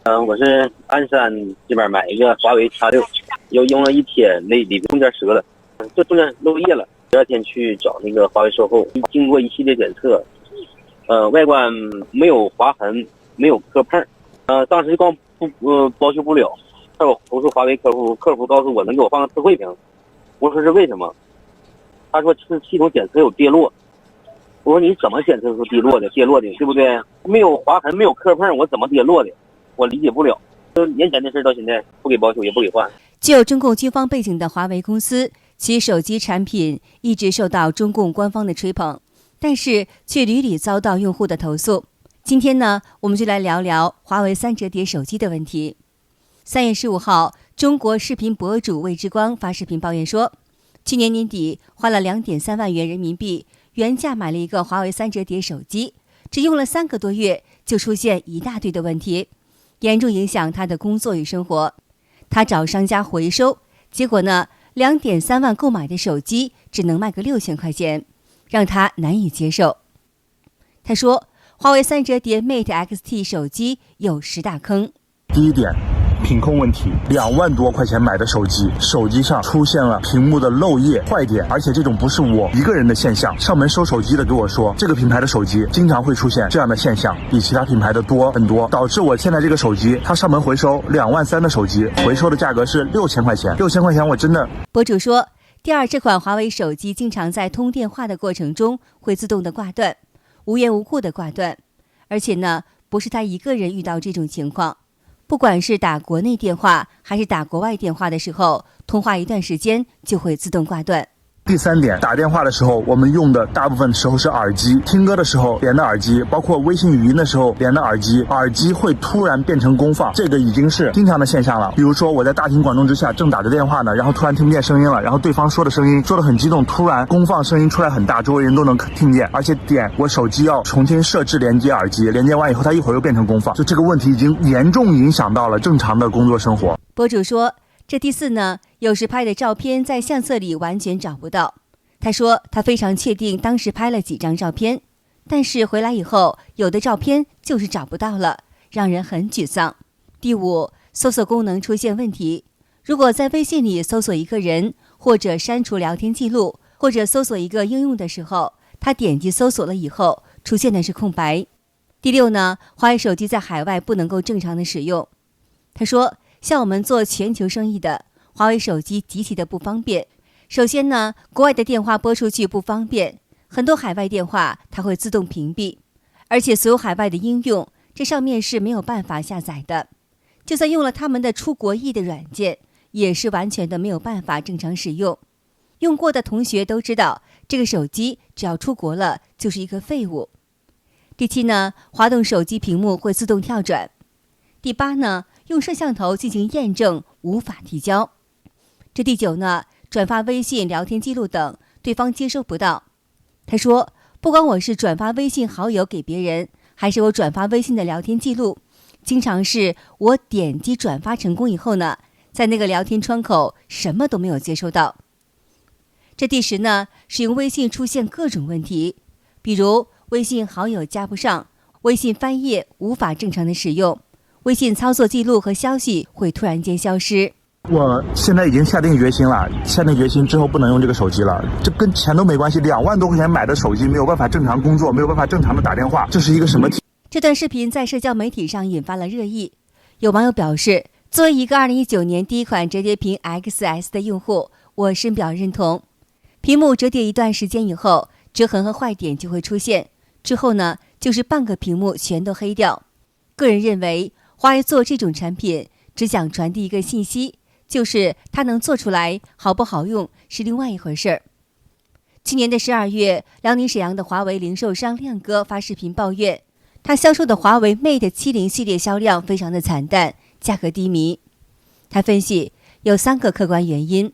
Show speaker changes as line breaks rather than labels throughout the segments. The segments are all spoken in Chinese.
我是鞍山这边买一个华为 X6，用了一天，里边中间折了，这中间漏液了。第二天去找那个华为售后，经过一系列检测，外观没有划痕，没有磕碰，当时光包修不了。我投诉华为客服告诉我能给我放个智慧屏，我说是为什么？他说是系统检测有跌落。我说你怎么检测出跌落的，对不对？没有划痕，没有磕碰，我怎么跌落的？我理解不了。年前的事到现在不给包修也不给换。
具有中共军方背景的华为公司，其手机产品一直受到中共官方的吹捧，但是却屡屡遭到用户的投诉。今天呢，我们就来聊聊华为3折叠手机的问题。3月15号，中国视频博主魏之光发视频抱怨说，去年年底花了2.3万元人民币原价买了一个华为3折叠手机，只用了3个多月就出现一大堆的问题，严重影响他的工作与生活。他找商家回收，结果呢，2.3万购买的手机只能卖个6000块钱，让他难以接受。他说，华为3折叠 Mate XT 手机有10大坑。
第一点，品控问题，2万多块钱买的手机，手机上出现了屏幕的漏液坏点，而且这种不是我一个人的现象。上门收手机的给我说，这个品牌的手机经常会出现这样的现象，比其他品牌的多很多，导致我现在这个手机，他上门回收2万3的手机，回收的价格是6000块钱，6000块钱我真的。
博主说，第二，这款华为手机经常在通电话的过程中会自动的挂断，无缘无故的挂断，而且呢，不是他一个人遇到这种情况。不管是打国内电话还是打国外电话的时候，通话一段时间就会自动挂断。
第3点，打电话的时候，我们用的大部分时候是耳机，听歌的时候连的耳机，包括微信语音的时候连的耳机，耳机会突然变成功放，这个已经是经常的现象了。比如说我在大庭广众之下正打着电话呢，然后突然听不见声音了，然后对方说的声音说得很激动，突然功放声音出来很大，周围人都能听见，而且点我手机要重新设置连接耳机，连接完以后它一会儿又变成功放，就这个问题已经严重影响到了正常的工作生活。
博主说，这第4呢，有时拍的照片在相册里完全找不到。他说他非常确定当时拍了几张照片，但是回来以后有的照片就是找不到了，让人很沮丧。第5，搜索功能出现问题。如果在微信里搜索一个人，或者删除聊天记录，或者搜索一个应用的时候，他点击搜索了以后出现的是空白。第6呢，华为手机在海外不能够正常的使用。他说，像我们做全球生意的，华为手机极其的不方便。首先呢，国外的电话拨出去不方便，很多海外电话它会自动屏蔽，而且所有海外的应用，这上面是没有办法下载的。就算用了他们的出国译的软件，也是完全的没有办法正常使用。用过的同学都知道，这个手机只要出国了就是一个废物。第7呢，滑动手机屏幕会自动跳转。第8呢，用摄像头进行验证无法提交。这第9呢，转发微信聊天记录等，对方接收不到。他说，不管我是转发微信好友给别人，还是我转发微信的聊天记录，经常是我点击转发成功以后呢，在那个聊天窗口什么都没有接收到。这第10呢，使用微信出现各种问题，比如微信好友加不上，微信翻页无法正常的使用，微信操作记录和消息会突然间消失。
我现在已经下定决心了，下定决心之后不能用这个手机了，这跟钱都没关系，2万多块钱买的手机没有办法正常工作，没有办法正常的打电话，这是一个什么？
这段视频在社交媒体上引发了热议，有网友表示，作为一个2019年第一款折叠屏 XS 的用户，我深表认同。屏幕折叠一段时间以后，折痕和坏点就会出现，之后呢，就是半个屏幕全都黑掉。个人认为，华为做这种产品，只想传递一个信息，就是它能做出来，好不好用是另外一回事儿。去年的12月，辽宁沈阳的华为零售商亮哥发视频抱怨，他销售的华为 Mate 70系列销量非常的惨淡，价格低迷。他分析有3个客观原因。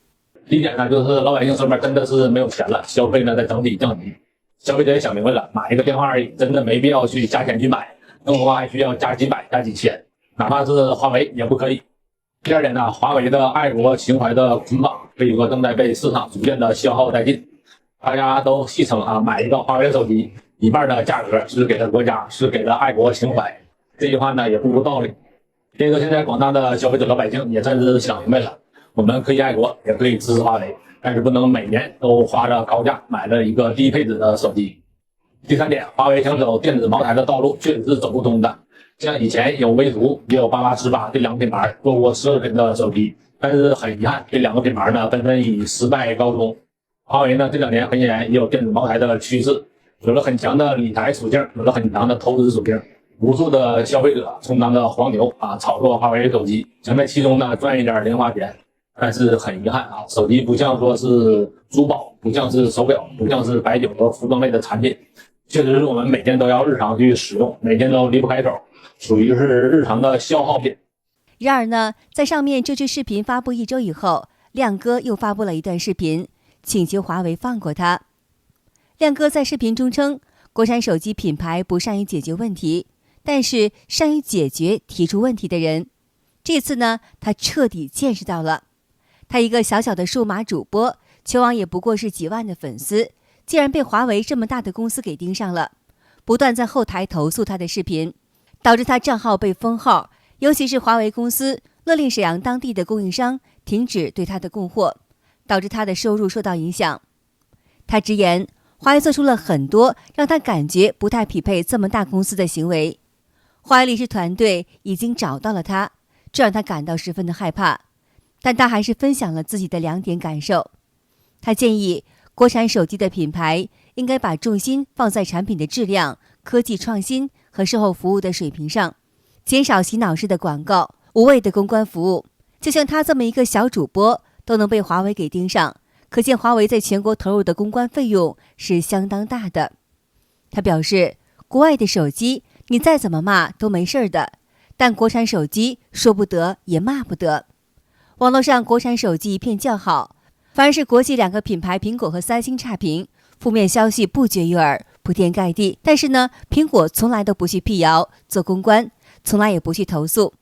第一点呢，就是老百姓手里面真的是没有钱了，消费呢在整体降低，消费者也想明白了，买一个电话而已，真的没必要去加钱去买，更何况还需要加几百、加几千，哪怕是华为也不可以。第二点呢，华为的爱国情怀的捆绑可以说正在被市场逐渐的消耗殆尽。大家都戏称啊，买一个华为的手机，一半的价格是给了国家，是给了爱国情怀。这句话呢也不无道理。所以说现在广大的消费者老百姓也算是想明白了，我们可以爱国，也可以支持华为，但是不能每年都花着高价买了一个低配置的手机。第3点，华为想走电子茅台的道路确实是走不通的。像以前有威图也有8818这2个品牌做过奢侈品的手机，但是很遗憾，这2个品牌呢纷纷以失败告终。华为呢这2年很显然也有电子茅台的趋势，有了很强的理财属性，有了很强的投资属性，无数的消费者充当的黄牛炒作华为手机，想在其中呢赚一点零花钱。但是很遗憾手机不像说是珠宝，不像是手表，不像是白酒和服装类的产品，确实是我们每天都要日常去使用，每天都离不开手，属于是日常的消耗品。
然而呢，在上面这支视频发布1周以后，亮哥又发布了一段视频，请求华为放过他。亮哥在视频中称，国产手机品牌不善于解决问题，但是善于解决提出问题的人。这次呢，他彻底见识到了，他一个小小的数码主播，全网也不过是几万的粉丝，竟然被华为这么大的公司给盯上了，不断在后台投诉他的视频，导致他账号被封号，尤其是华为公司勒令沈阳当地的供应商停止对他的供货，导致他的收入受到影响。他直言，华为做出了很多让他感觉不太匹配这么大公司的行为。华为理事团队已经找到了他，这让他感到十分的害怕。但他还是分享了自己的2点感受。他建议国产手机的品牌应该把重心放在产品的质量、科技创新和售后服务的水平上，减少洗脑式的广告、无谓的公关服务。就像他这么一个小主播都能被华为给盯上，可见华为在全国投入的公关费用是相当大的。他表示，国外的手机你再怎么骂都没事的，但国产手机说不得也骂不得。网络上国产手机一片叫好，反而是国际2个品牌苹果和三星差评，负面消息不绝于耳，铺天盖地。但是呢，苹果从来都不去辟谣做公关，从来也不去投诉。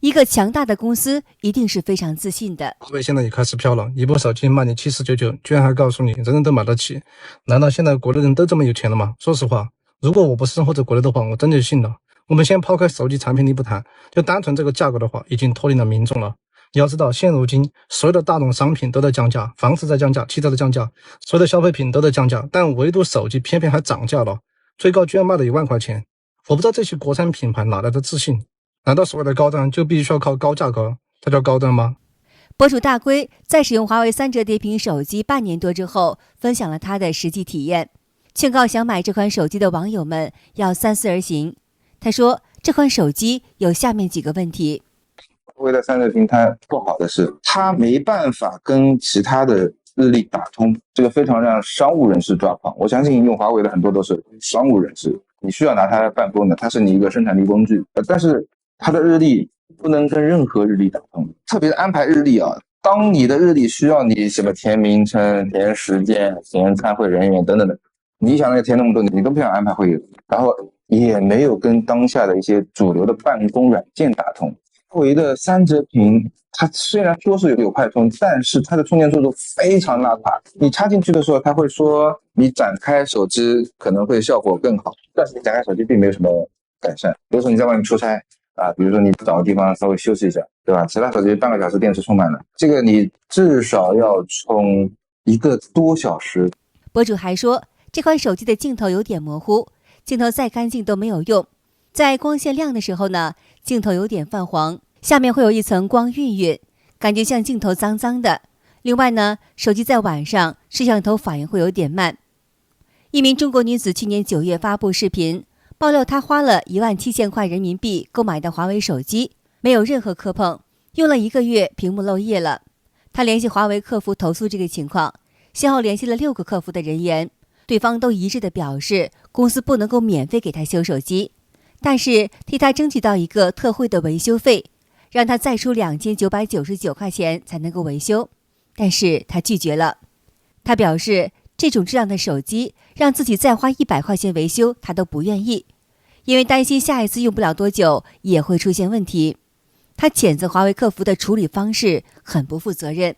一个强大的公司一定是非常自信的。
华为现在也开始飘了，一部手机卖你7499，居然还告诉你人人都买得起，难道现在国内人都这么有钱了吗？说实话，如果我不是生活在国内的话，我真就信了。我们先抛开手机产品力不谈，就单纯这个价格的话，已经脱离了民众了。你要知道，现如今所有的大众商品都在降价，房子在降价，汽车在降价，所有的消费品都在降价，但唯独手机偏偏还涨价了，最高居然卖了1万块钱。我不知道这些国产品牌哪来的自信？难道所谓的高端就必须要靠高价格，它叫高端吗？
博主大龟在使用华为3折叠屏手机半年多之后，分享了他的实际体验，劝告想买这款手机的网友们要三思而行。他说，这款手机有下面几个问题。
华为的3折屏它不好的是，它没办法跟其他的日历打通，这个非常让商务人士抓狂。我相信用华为的很多都是商务人士，你需要拿它来办公的，它是你一个生产力工具，但是它的日历不能跟任何日历打通，特别是安排日历当你的日历需要你什么填名称、填时间、填参会人员等等的，你想要填那么多，你都不想安排会议，然后也没有跟当下的一些主流的办公软件打通。华为的3折屏，它虽然说是有快充，但是它的充电速度非常拉胯。你插进去的时候，它会说你展开手机可能会效果更好，但是你展开手机并没有什么改善。比如说你在外面出差比如说你找个地方稍微休息一下，对吧？其他手机半个小时电池充满了，这个你至少要充1个多小时。
博主还说，这款手机的镜头有点模糊，镜头再干净都没有用，在光线亮的时候呢，镜头有点泛黄，下面会有一层光晕晕，感觉像镜头脏脏的。另外呢，手机在晚上摄像头反应会有点慢。一名中国女子去年9月发布视频，爆料她花了17000块人民币购买的华为手机，没有任何磕碰，用了1个月屏幕漏液了。她联系华为客服投诉这个情况，先后联系了6个客服的人员，对方都一致的表示公司不能够免费给她修手机，但是替她争取到一个特惠的维修费，让她再出2999块钱才能够维修，但是她拒绝了。她表示这种质量的手机让自己再花100块钱维修她都不愿意，因为担心下一次用不了多久也会出现问题。她谴责华为客服的处理方式很不负责任。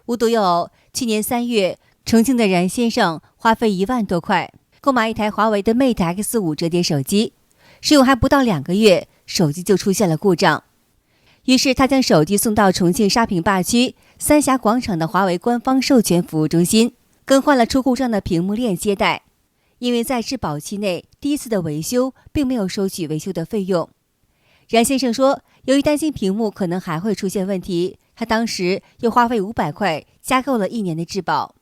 无独有偶，去年3月，重庆的冉先生花费1万多块购买一台华为的 Mate X5 折叠手机，使用还不到2个月，手机就出现了故障。于是他将手机送到重庆沙坪坝区三峡广场的华为官方授权服务中心，更换了出故障的屏幕链接带。因为在质保期内第一次的维修并没有收取维修的费用。冉先生说，由于担心屏幕可能还会出现问题，他当时又花费500块加购了1年的质保。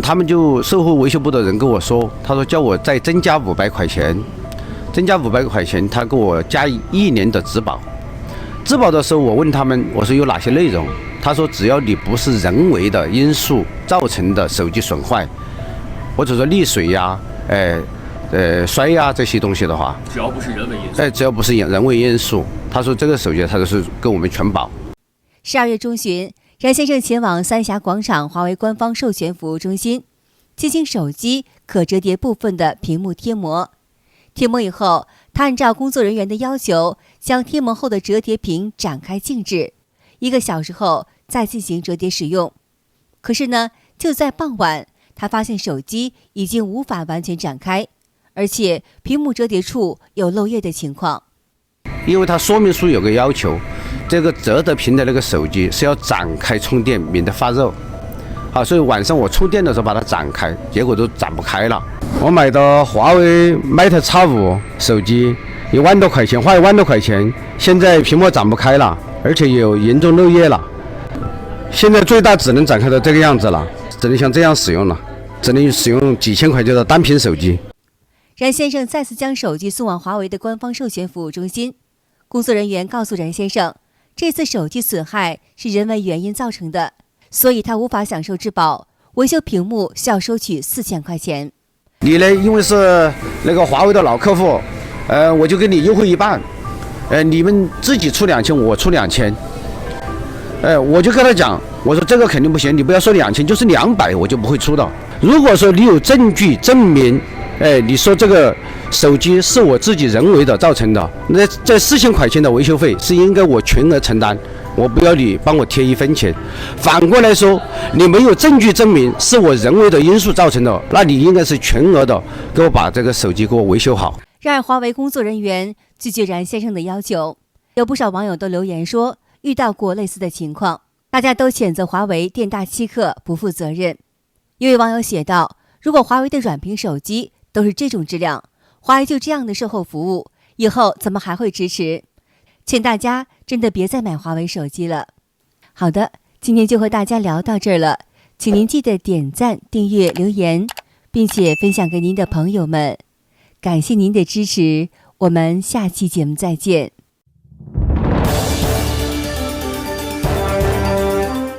他们就售后维修部的人跟我说，他说叫我再增加500块钱，他给我加1年的质保。质保的时候，我问他们，我说有哪些内容？他说只要你不是人为的因素造成的手机损坏，或者说溺水呀、摔呀这些东西的话，
只要不是人为因素，
只要不是人为因素，他说这个手机他就是跟我们全保。
12月中旬，冉先生前往三峡广场华为官方授权服务中心，进行手机可折叠部分的屏幕贴膜。贴膜以后，他按照工作人员的要求，将贴膜后的折叠屏展开静置，1个小时后再进行折叠使用。可是呢，就在傍晚，他发现手机已经无法完全展开，而且屏幕折叠处有漏液的情况。
因为它说明书有个要求，这个折叠屏的那个手机是要展开充电，免得发热。所以晚上我充电的时候把它展开，结果都展不开了。我买的华为 Mate X5 手机1万多块钱，花1万多块钱，现在屏幕展不开了，而且有严重漏液了。现在最大只能展开到这个样子了，只能像这样使用了，只能使用几千块钱的单屏手机。
冉先生再次将手机送往华为的官方授权服务中心，工作人员告诉冉先生，这次手机损害是人为原因造成的，所以他无法享受质保，维修屏幕需要收取4000块钱。
你呢，因为是那个华为的老客户，我就给你优惠一半，你们自己出2000，我出2000。我就跟他讲，我说这个肯定不行，你不要说2000，就是200我就不会出的。如果说你有证据证明，你说这个手机是我自己人为的造成的，那这4000块钱的维修费是应该我全额承担，我不要你帮我贴1分钱。反过来说，你没有证据证明是我人为的因素造成的，那你应该是全额的给我把这个手机给我维修好。
然而华为工作人员拒绝冉先生的要求，有不少网友都留言说遇到过类似的情况，大家都谴责华为店大欺客，不负责任。一位网友写道，如果华为的软屏手机都是这种质量，华为就这样的售后服务，以后怎么还会支持？请大家真的别再买华为手机了。好的，今天就和大家聊到这儿了，请您记得点赞、订阅、留言，并且分享给您的朋友们。感谢您的支持，我们下期节目再见。